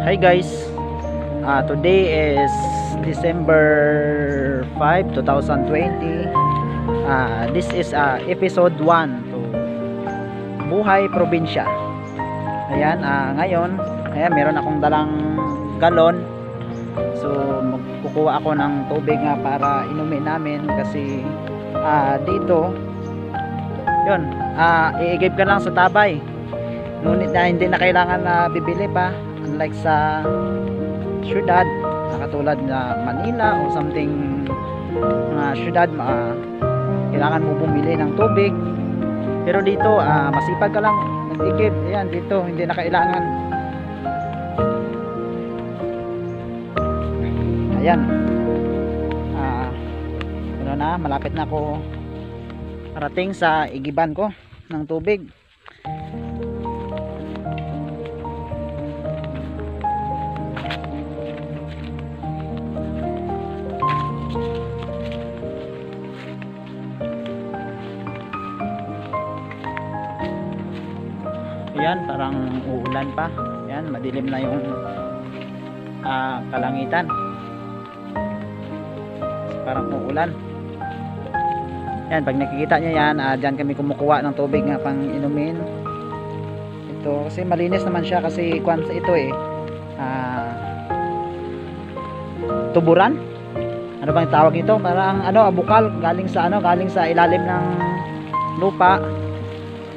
Hi guys, today is December 5, 2020. This is episode 1 to Buhay Probinsya. Ayan, ngayon, meron akong dalang galon. So magkukuha ako ng tubig nga para inumin namin kasi dito yun, iigib ka lang sa tabay. Ngunit hindi na kailangan na bibili pa, unlike sa syudad katulad na Manila o something syudad, kailangan mo bumili ng tubig. Pero dito masipag ka lang mag-igib. Ayan, dito hindi na kailangan. Ayan, ano na, malapit na ako parating sa igiban ko ng tubig. Ayan, parang uulan pa. Ayan, madilim na yung kalangitan. Parang uulan. Ayan, pag nakikita nyo yan, dyan kami kumukuha ng tubig nga pang inumin. Ito, kasi malinis naman siya kasi ito tuburan. Ano bang tawag nito? Parang abukal, galing sa ilalim ng lupa.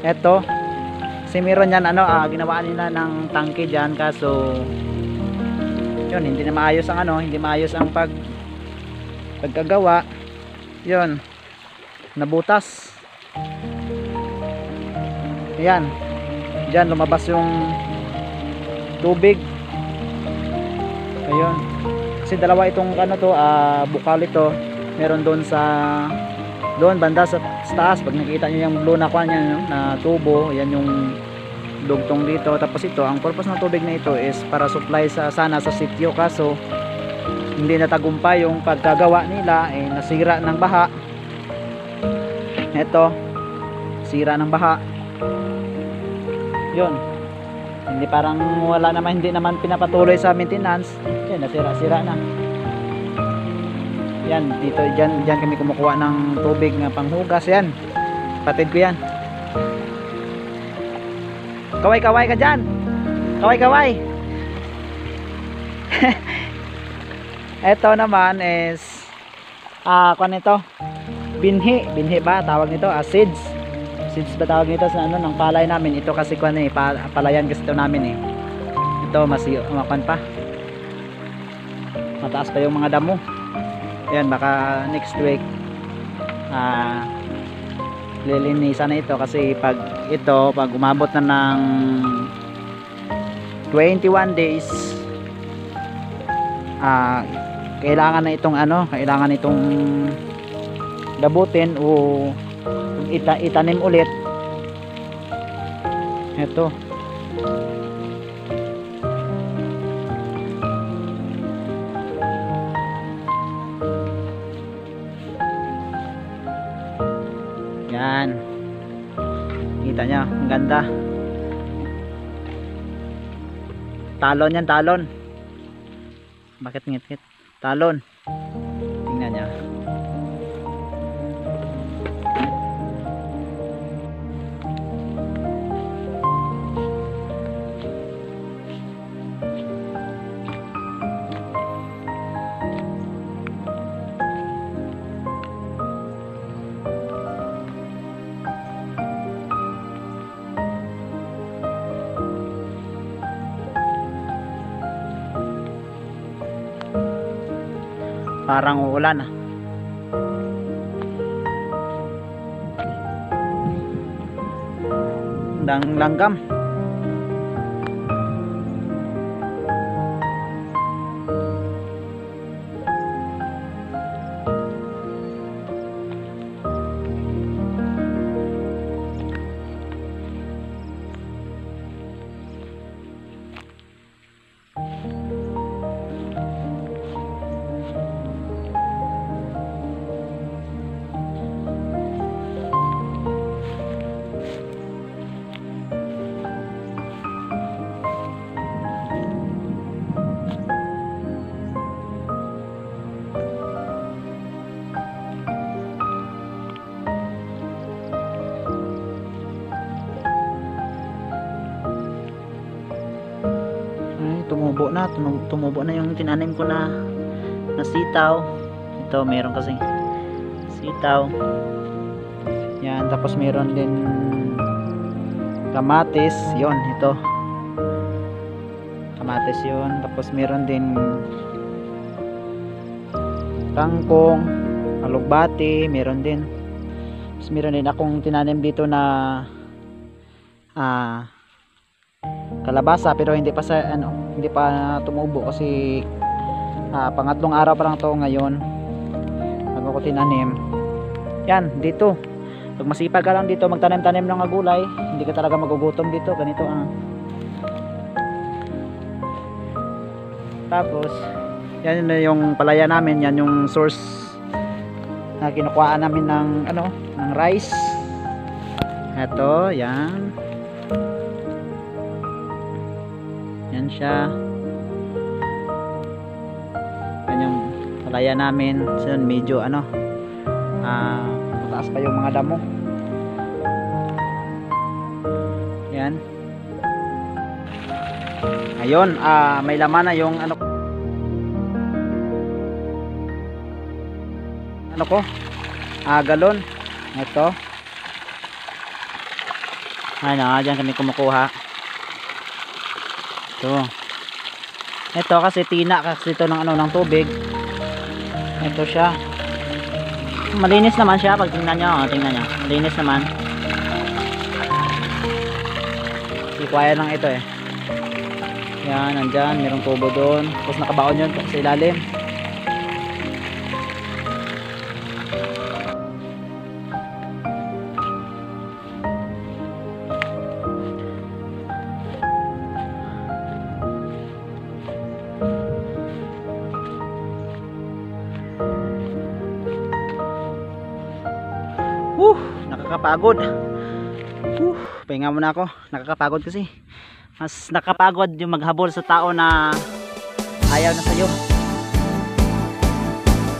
Ito, kasi meron yan, ginawaan nila ng tangke dyan, kaso yun, hindi na maayos hindi maayos ang pagkagawa. Yun, nabutas. Ayan, dyan lumabas yung tubig. Ayun, kasi dalawa itong bukal ito. Meron doon banda sa taas. Pag nakita nyo yung blue na na tubo, yan yung dugtong dito. Tapos ito, ang purpose ng tubig na ito is para supply sana sa sityo, kaso hindi natagumpay yung pagkagawa nila, nasira ng baha. Ito, sira ng baha. Yun, hindi, parang wala naman, hindi naman pinapatuloy sa maintenance. Yan, nasira-sira na. Yan, dito, dyan kami kumukuha ng tubig na panghugas. Yan, patid ko yan. Kaway-kaway ka dyan. Kaway-kaway. Ito naman is binhi ba tawag nito? Seeds ba tawag nito sa ng palay namin. Ito kasi palayan kasi ito namin ito makan pa, mataas pa yung mga damo. Ayan, baka next week lilinisan na ito kasi pag umabot na ng 21 days, kailangan itong gabutin o itanim ulit. Ito, yan, kita nyo, ang ganda. Talon yan, talon. Bakit ngit-ngit? Talon. Tingnan nyo. Parang uulan langgam. tumubo na yung tinanim ko na sitaw. Ito meron kasi sitaw yan, tapos meron din kamatis, yon ito kamatis yun, tapos meron din kangkong, alugbati, meron din. Tapos meron din akong tinanim dito na kalabasa, pero hindi pa tumubo kasi pangatlong araw pa lang to ngayon bago ko tinanim. Yan dito, pag masipag ka lang dito magtanim-tanim ng gulay, hindi ka talaga magugutom dito. Ganito tapos yan yung palaya namin, yan yung source na kinukuhaan namin ng ng rice. Ito, yan siya. Yan yung palaya namin. So, medyo mataas pa yung mga damo. Yan. Ayun, may laman na yung galon. Ito. Diyan kami kumukuha. Ito kasi tina kasi ito ng tubig. Ito siya. Malinis naman siya pag tingnan nyo. Malinis naman. Ikwaya lang ito eh. Yan, nandyan. Merong tubo doon. Tapos nakabaon yun sa ilalim. Nakakapagod. Pahinga muna ako. Nakakapagod kasi. Mas nakapagod yung maghabol sa tao na ayaw na sa'yo.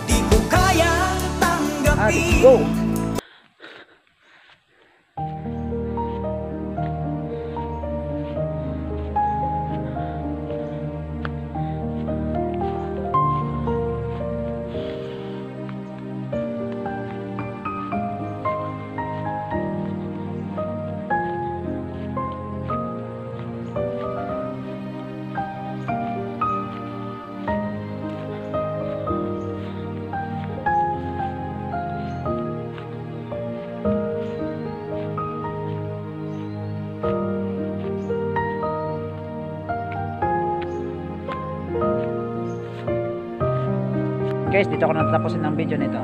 Di ko kaya tanggapin. Let's go. Guys, dito ako natatapusin ng video nito.